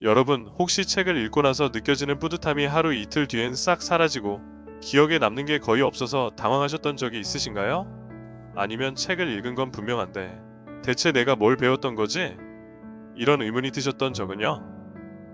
여러분, 혹시 책을 읽고 나서 느껴지는 뿌듯함이 하루 이틀 뒤엔 싹 사라지고 기억에 남는 게 거의 없어서 당황하셨던 적이 있으신가요? 아니면 책을 읽은 건 분명한데 대체 내가 뭘 배웠던 거지? 이런 의문이 드셨던 적은요?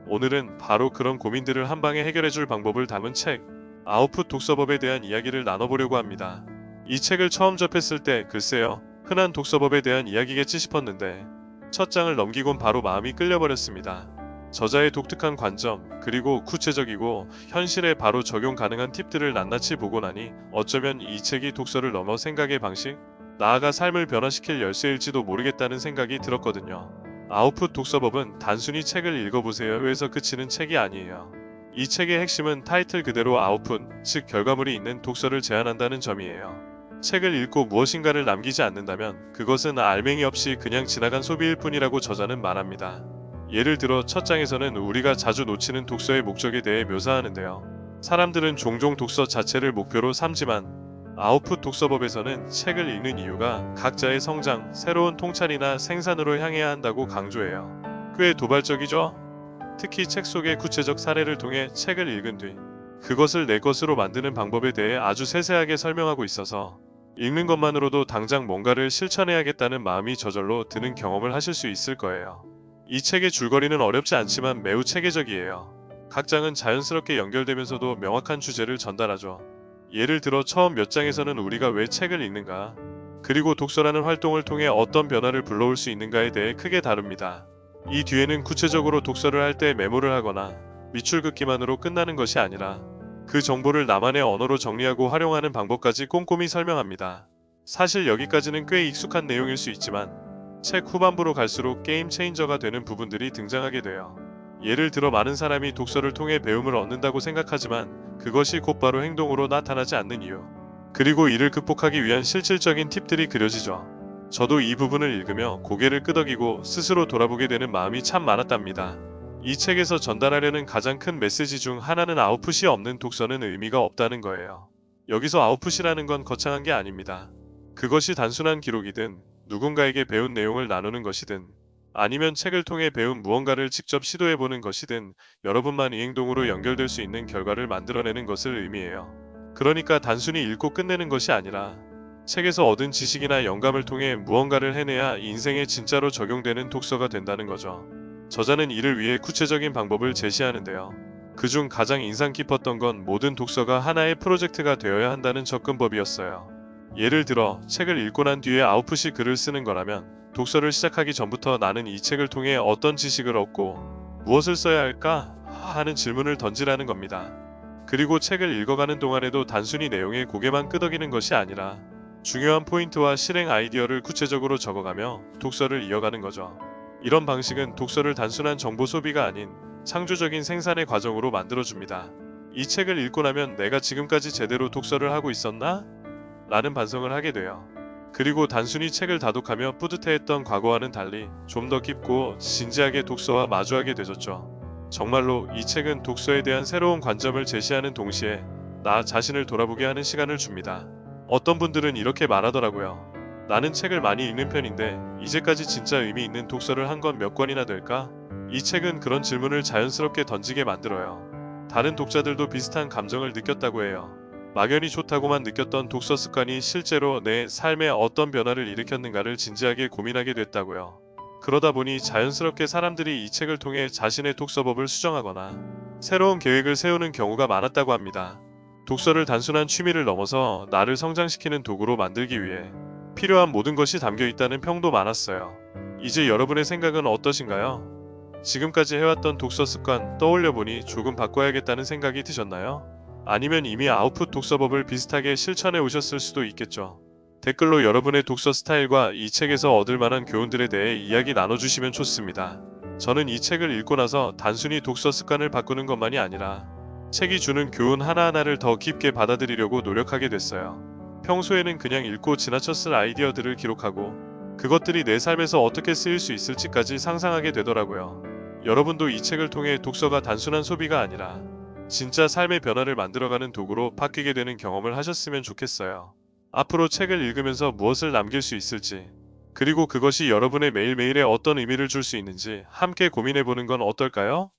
오늘은 바로 그런 고민들을 한 방에 해결해 줄 방법을 담은 책, 아웃풋 독서법에 대한 이야기를 나눠보려고 합니다. 이 책을 처음 접했을 때 글쎄요, 흔한 독서법에 대한 이야기겠지 싶었는데 첫 장을 넘기곤 바로 마음이 끌려버렸습니다. 저자의 독특한 관점, 그리고 구체적이고 현실에 바로 적용 가능한 팁들을 낱낱이 보고 나니 어쩌면 이 책이 독서를 넘어 생각의 방식, 나아가 삶을 변화시킬 열쇠일지도 모르겠다는 생각이 들었거든요. 아웃풋 독서법은 단순히 책을 읽어보세요에서 그치는 책이 아니에요. 이 책의 핵심은 타이틀 그대로 아웃풋, 즉 결과물이 있는 독서를 제안한다는 점이에요. 책을 읽고 무엇인가를 남기지 않는다면 그것은 알맹이 없이 그냥 지나간 소비일 뿐이라고 저자는 말합니다. 예를 들어 첫 장에서는 우리가 자주 놓치는 독서의 목적에 대해 묘사하는데요. 사람들은 종종 독서 자체를 목표로 삼지만 아웃풋 독서법에서는 책을 읽는 이유가 각자의 성장, 새로운 통찰이나 생산으로 향해야 한다고 강조해요. 꽤 도발적이죠? 특히 책 속의 구체적 사례를 통해 책을 읽은 뒤 그것을 내 것으로 만드는 방법에 대해 아주 세세하게 설명하고 있어서 읽는 것만으로도 당장 뭔가를 실천해야겠다는 마음이 저절로 드는 경험을 하실 수 있을 거예요. 이 책의 줄거리는 어렵지 않지만 매우 체계적이에요. 각 장은 자연스럽게 연결되면서도 명확한 주제를 전달하죠. 예를 들어 처음 몇 장에서는 우리가 왜 책을 읽는가, 그리고 독서라는 활동을 통해 어떤 변화를 불러올 수 있는가에 대해 크게 다룹니다. 이 뒤에는 구체적으로 독서를 할 때 메모를 하거나 밑줄 긋기만으로 끝나는 것이 아니라 그 정보를 나만의 언어로 정리하고 활용하는 방법까지 꼼꼼히 설명합니다. 사실 여기까지는 꽤 익숙한 내용일 수 있지만 책 후반부로 갈수록 게임 체인저가 되는 부분들이 등장하게 돼요. 예를 들어 많은 사람이 독서를 통해 배움을 얻는다고 생각하지만 그것이 곧바로 행동으로 나타나지 않는 이유, 그리고 이를 극복하기 위한 실질적인 팁들이 그려지죠. 저도 이 부분을 읽으며 고개를 끄덕이고 스스로 돌아보게 되는 마음이 참 많았답니다. 이 책에서 전달하려는 가장 큰 메시지 중 하나는 아웃풋이 없는 독서는 의미가 없다는 거예요. 여기서 아웃풋이라는 건 거창한 게 아닙니다. 그것이 단순한 기록이든 누군가에게 배운 내용을 나누는 것이든 아니면 책을 통해 배운 무언가를 직접 시도해보는 것이든 여러분만의 행동으로 연결될 수 있는 결과를 만들어내는 것을 의미해요. 그러니까 단순히 읽고 끝내는 것이 아니라 책에서 얻은 지식이나 영감을 통해 무언가를 해내야 인생에 진짜로 적용되는 독서가 된다는 거죠. 저자는 이를 위해 구체적인 방법을 제시하는데요. 그중 가장 인상 깊었던 건 모든 독서가 하나의 프로젝트가 되어야 한다는 접근법이었어요. 예를 들어 책을 읽고 난 뒤에 아웃풋이 글을 쓰는 거라면 독서를 시작하기 전부터 나는 이 책을 통해 어떤 지식을 얻고 무엇을 써야 할까 하는 질문을 던지라는 겁니다. 그리고 책을 읽어가는 동안에도 단순히 내용에 고개만 끄덕이는 것이 아니라 중요한 포인트와 실행 아이디어를 구체적으로 적어가며 독서를 이어가는 거죠. 이런 방식은 독서를 단순한 정보 소비가 아닌 창조적인 생산의 과정으로 만들어줍니다. 이 책을 읽고 나면 내가 지금까지 제대로 독서를 하고 있었나? 라는 반성을 하게 돼요. 그리고 단순히 책을 다독하며 뿌듯해했던 과거와는 달리 좀 더 깊고 진지하게 독서와 마주하게 되졌죠. 정말로 이 책은 독서에 대한 새로운 관점을 제시하는 동시에 나 자신을 돌아보게 하는 시간을 줍니다. 어떤 분들은 이렇게 말하더라고요. 나는 책을 많이 읽는 편인데 이제까지 진짜 의미 있는 독서를 한 건 몇 권이나 될까? 이 책은 그런 질문을 자연스럽게 던지게 만들어요. 다른 독자들도 비슷한 감정을 느꼈다고 해요. 막연히 좋다고만 느꼈던 독서 습관이 실제로 내 삶에 어떤 변화를 일으켰는가를 진지하게 고민하게 됐다고요. 그러다 보니 자연스럽게 사람들이 이 책을 통해 자신의 독서법을 수정하거나 새로운 계획을 세우는 경우가 많았다고 합니다. 독서를 단순한 취미를 넘어서 나를 성장시키는 도구로 만들기 위해 필요한 모든 것이 담겨 있다는 평도 많았어요. 이제 여러분의 생각은 어떠신가요? 지금까지 해왔던 독서 습관 떠올려보니 조금 바꿔야겠다는 생각이 드셨나요? 아니면 이미 아웃풋 독서법을 비슷하게 실천해 오셨을 수도 있겠죠. 댓글로 여러분의 독서 스타일과 이 책에서 얻을 만한 교훈들에 대해 이야기 나눠주시면 좋습니다. 저는 이 책을 읽고 나서 단순히 독서 습관을 바꾸는 것만이 아니라 책이 주는 교훈 하나하나를 더 깊게 받아들이려고 노력하게 됐어요. 평소에는 그냥 읽고 지나쳤을 아이디어들을 기록하고 그것들이 내 삶에서 어떻게 쓰일 수 있을지까지 상상하게 되더라고요. 여러분도 이 책을 통해 독서가 단순한 소비가 아니라 진짜 삶의 변화를 만들어가는 도구로 바뀌게 되는 경험을 하셨으면 좋겠어요. 앞으로 책을 읽으면서 무엇을 남길 수 있을지, 그리고 그것이 여러분의 매일매일에 어떤 의미를 줄 수 있는지 함께 고민해보는 건 어떨까요?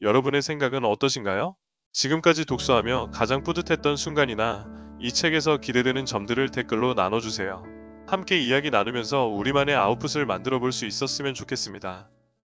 여러분의 생각은 어떠신가요? 지금까지 독서하며 가장 뿌듯했던 순간이나 이 책에서 기대되는 점들을 댓글로 나눠주세요. 함께 이야기 나누면서 우리만의 아웃풋을 만들어 볼 수 있었으면 좋겠습니다.